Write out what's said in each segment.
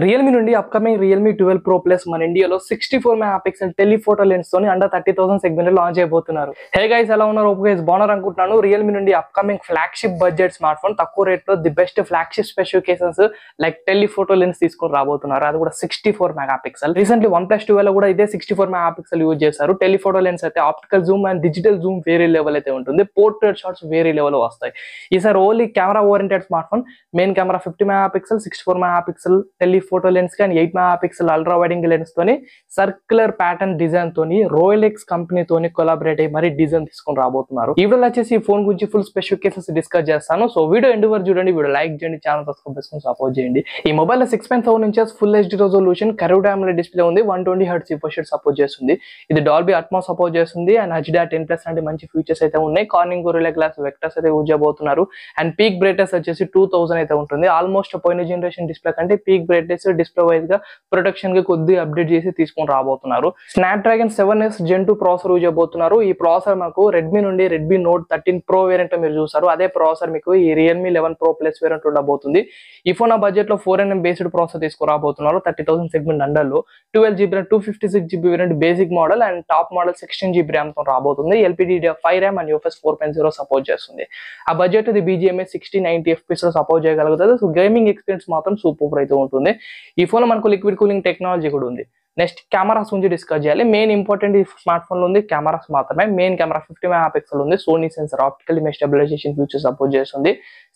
Realme నుండి upcoming Realme 12 Pro Plus మన ఇండియాలో 64 మెగాపిక్సెల్ టెలిఫోటో లెన్స్ తోని అండర్ 30,000 సెగ్మెంట్ లాంచ్ అయిపోతున్నారు. హే గైస్, ఎలా ఉన్నారు? ఓకే గైస్, బాగున్నారు అనుకుంటున్నాను. రియల్మీ నుండి upcoming flagship budget smart phone తక్కువ రేట్ లో the best flagship specifications like telephoto lens తీసుకొని రాబోతున్నారు. అది కూడా 64 మెగాపిక్సెల్. రీసెంట్లీ OnePlus 12 లో కూడా ఇదే 64 మెగాపిక్సెల్ యూజ్ చేశారు. టెలిఫోటో లెన్స్ అయితే optical Zoom and digital Zoom వేరే లెవెల్ అయితే ఉంటుంది. పోర్ట్రేట్ షాట్స్ వేరే లెవెల్ వస్తాయి. ఈసారి only camera oriented smart phone. Main camera 50 megapixel, 64 megapixel telephoto lens కానీ 8 మెగాపిక్సెల్ అల్ట్రా వైడింగ్ లెన్స్ తోని సర్క్యులర్ ప్యాటర్న్ డిజైన్ తోని రోలెక్స్ కంపెనీ తోని కొలాబరేట్ అయ్యి మరి డిజైన్ తీసుకొని రాబోతున్నారు. ఈ వీడియోలో వచ్చేసి ఈ ఫోన్ గురించి ఫుల్ స్పెసిఫికేషన్స్ డిస్కస్ చేస్తాను. సో వీడియో ఎండ్ వరకు చూడండి, వీడియో లైక్ చేయండి, ఛానల్ సబ్స్క్రైబ్ చేసుకొని సపోర్ట్ చేయండి. ఈ మొబైల్ లో 6.7 inches full HD resolution curved AMOLED display ఉంది. 120 Hz రిఫ్రెష్ రేట్ సపోర్ట్ చేస్తుంది. ఇది డాల్బీ అట్మాస్ సపోర్ట్ చేస్తుంది అండ్ HDR10+ అంటే మంచి ఫీచర్స్ అయితే ఉన్నాయి. కార్నింగ్ గొరిల్లా గ్లాస్ వెక్టర్స్ అయితే యూజ్ చేయబోతున్నారు. అండ్ పీక్ బ్రైట్నెస్ వచ్చేసి 2000 అయితే ఉంటుంది. ఆల్మోస్ట్ పోయిన జనరేషన్ డిస్ప్లే కంటే పీక్ బ్రైట్నెస్ డిస్ప్లే వైజ్ గా ప్రొటెక్షన్ కి కొద్దిగా అప్డేట్ చేసి తీసుకొని రాబోతున్నారు. Snapdragon 7S Gen 2 processor use చేయబోతున్నారు. ఈ ప్రాసెసర్ మాకు రెడ్మీ నుండి రెడ్మీ నోట్ 13 Pro వేరియంట్ మీరు చూసారు. అదే ప్రాసెసర్ మీకు ఈ రియల్మీ 11 Pro Plus వేరియంట్ ఉండబోతుంది. ఈ ఫోన్ ఆ బడ్జెట్ లో 4nm బేస్డ్ ప్రాసెసర్ తీసుకురాబోతున్నారు. 30,000 సెగ్మెంట్ అండర్ లో 12GB RAM 256GB variant basic model and top model 16GB RAM తో రాబోతుంది. LPDDR5 RAM and UFS 4.0 support చేస్తుంది. ఆ బడ్జెట్ ఇది BGMA 60-90 FPS లో సపోర్ట్ చేయగలుగుతుంది. సో గేమింగ్ ఎక్స్పీరియన్స్ మాత్రం సూపర్ అయితే ఉంటుంది. ఈ ఫోన్ మనకు లిక్విడ్ కూలింగ్ టెక్నాలజీ కూడా ఉంది. నెక్స్ట్ కెమెరాస్ గురించి డిస్కస్ చేయాలి. మెయిన్ ఇంపార్టెంట్ ఈ స్మార్ట్ ఫోన్ లో ఉంది కెమెరాస్ మాత్రమే. మెయిన్ కెమెరా 50 మెగాపిక్సెల్ ఉంది. Sony sensor optical image stabilisation feature support చేస్తుంది.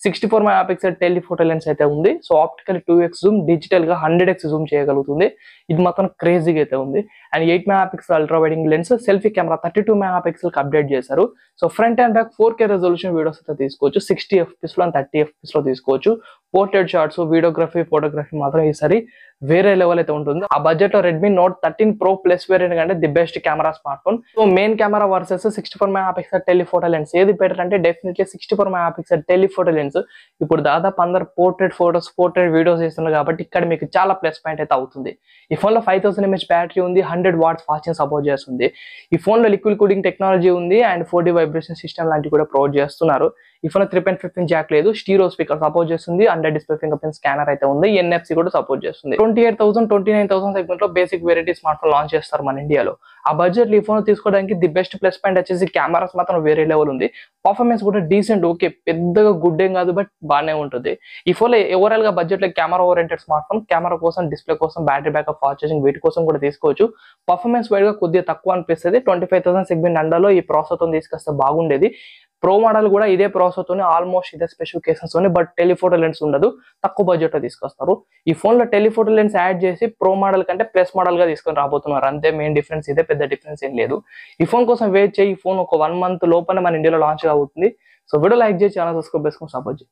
64 మెగాపిక్సెల్ టెలిఫోటో లెన్స్ అయితే ఉంది. So optical 2x Zoom, digital గా 100x జూమ్ చేయగలుగుతుంది. ఇది మాత్రం క్రేజీగా అయితే ఉంది. And 8 megapixel ultra వైడింగ్ lens, selfie camera 32 megapixel కి అప్డేట్ చేశారు. So front and back 4K resolution videos అయితే తీసుకోవచ్చు. 60 FPS లో అండ్ 30 FPS లో తీసుకోవచ్చు. పోర్ట్రేట్ షాట్స్, వీడియోగ్రఫీ, ఫోటోగ్రఫీ మాత్రం ఈసారి వేరే లెవెల్ అయితే ఉంటుంది. ఆ బడ్జెట్ లో Redmi note 13 Pro Plus variant కంటే the best camera smartphone. So main camera versus 64 megapixel telephoto lens ఏది బెటర్ అంటే డెఫినెట్లీ 64 మెగాపిక్సెల్ టెలిఫోటో లెన్స్. ఇప్పుడు దాదాపు అందరు పోర్ట్రేట్ ఫోటోస్, పోర్ట్రేట్ వీడియోస్ చేస్తున్నారు కాబట్టి ఇక్కడ మీకు చాలా ప్లస్ పాయింట్ అయితే అవుతుంది. ఈ ఫోన్ లో 5000 mAh బ్యాటరీ ఉంది. 100 watts ఫాస్ట్ ఛార్జింగ్ సపోర్ట్ చేస్తుంది. ఈ ఫోన్ లో లిక్విడ్ కూలింగ్ టెక్నాలజీ ఉంది అండ్ 4D వైబ్రేషన్ సిస్టమ్ లాంటివి కూడా ప్రొవైడ్ చేస్తున్నారు. ఈ ఫోన్ 3.5 జాక్ లేదు. స్టీరియో స్పీకర్ సపోర్ట్ చేస్తుంది. Under display finger print scanner అయితే ఉంది. NFC కూడా సపోర్ట్ చేస్తుంది. 28,000 29,000 సెగ్మెంట్ లో basic variety smart phone launch చేస్తారు మన ఇండియాలో. ఆ బడ్జెట్ ఈ ఫోన్ తీసుకోవడానికి ది బెస్ట్ ప్లస్ పాయింట్ వచ్చేసి కెమెరాస్ మాత్రం వేరే లెవెల్ ఉంది. పర్ఫార్మెన్స్ కూడా డీసెంట్, ఓకే, పెద్దగా గుడ్ ఏం కాదు, బట్ బాగానే ఉంటుంది. ఈ ఫోన్ లో ఓవరాల్ గా బడ్జెట్ లో camera oriented smart phone. Camera కోసం, డిస్ప్లే కోసం, బ్యాటరీ బ్యాకప్, ఫాస్ట్ ఛార్జింగ్ వీటి కోసం కూడా తీసుకోవచ్చు. పర్ఫార్మెన్స్ వైడ్ గా కొద్దిగా తక్కువ అనిపిస్తుంది. 25,000 సెగ్మెంట్ అండర్లో ఈ ప్రాసెసర్ తో తీసుకొస్తే బాగుండేది. ప్రో మోడల్ కూడా ఇదే ప్రాసెసర్ తోనే, ఆల్మోస్ట్ ఇదే స్పెసిఫికేషన్స్ తోనే, బట్ టెలిఫోటో లెన్స్ ఉండదు. తక్కువ బడ్జెట్ లో తీసుకొస్తారు. ఈ ఫోన్ లో టెలిఫోటో లెన్స్ యాడ్ చేసి ప్రో మోడల్ కంటే ప్లస్ మోడల్ గా తీసుకొని రాబోతున్నారు. అంతే మెయిన్ డిఫరెన్స్, ఇదే, పెద్ద డిఫరెన్స్ ఏం లేదు. ఈ ఫోన్ కోసం వెయిట్ చేయి. ఈ ఫోన్ ఒక 1 month లోపల మన ఇండియాలో లాంచ్ అవుతుంది. సో వీడియో లైక్ చేసి ఛానల్ సబ్స్క్రైబ్ చేసుకొని సపోర్ట్ చేయి.